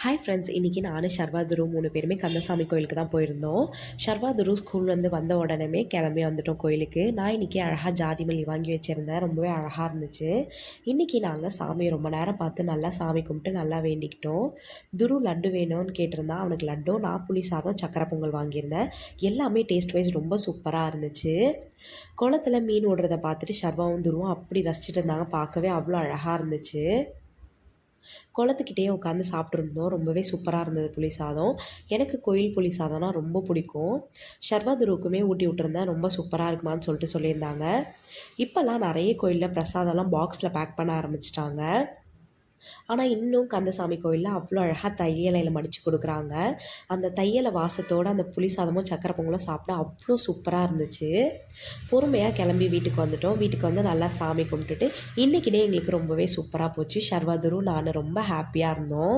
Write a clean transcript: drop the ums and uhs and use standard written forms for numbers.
Hi friends, இன்றைக்கி நான் ஷர்வா துரு 3 பேருமே கந்தசாமி கோயிலுக்கு தான் போயிருந்தோம். ஷர்வா துரு ஸ்கூல் வந்த உடனே கிளம்பி வந்துட்டோம் கோயிலுக்கு. நான் இன்றைக்கி அழகாக ஜாதி மல்லி வாங்கி வச்சுருந்தேன். ரொம்பவே அழகாக இருந்துச்சு. இன்றைக்கி நாங்கள் சாமியை ரொம்ப நேரம் பார்த்து நல்லா சாமி கும்பிட்டு நல்லா வேண்டிக்கிட்டோம். துரு லட்டு வேணும்னு கேட்டிருந்தா. அவனுக்கு லட்டும், நான் புளி சாதம், சக்கரை பொங்கல் வாங்கியிருந்தேன். எல்லாமே டேஸ்ட் வைஸ் ரொம்ப சூப்பராக இருந்துச்சு. குளத்தில் மீன் ஓடுறதை பார்த்துட்டு ஷர்வாவும் துருவும் அப்படி ரசிச்சுட்டு இருந்தாங்க. பார்க்கவே அவ்வளோ அழகாக இருந்துச்சு. குளத்துக்கிட்டேயே உட்காந்து சாப்பிட்ருந்தோம். ரொம்பவே சூப்பராக இருந்தது புளி சாதம். எனக்கு கோயில் புளி சாதம்னா ரொம்ப பிடிக்கும். ஷர்வா துருவுக்குமே ஊட்டி விட்டுருந்தேன். ரொம்ப சூப்பராக இருக்குமான்னு சொல்லிட்டு சொல்லியிருந்தாங்க. இப்போல்லாம் நிறைய கோயிலில் பிரசாதம்லாம் பாக்ஸில் பேக் பண்ண ஆரம்பிச்சிட்டாங்க. ஆனால் இன்னும் கந்தசாமி கோயிலில் அவ்வளோ அழகாக தையலையில் மடித்து கொடுக்குறாங்க. அந்த தையலை வாசத்தோடு அந்த புளி சாதமும் சக்கரை பொங்கலும் சாப்பிட அவ்வளோ சூப்பராக இருந்துச்சு. பொறுமையாக கிளம்பி வீட்டுக்கு வந்துட்டோம். வீட்டுக்கு வந்து நல்லா சாமி கும்பிட்டுட்டு இன்றைக்கிட்டே எங்களுக்கு ரொம்பவே சூப்பராக போச்சு. ஷர்வா துரு நான் ரொம்ப ஹாப்பியாக இருந்தோம்.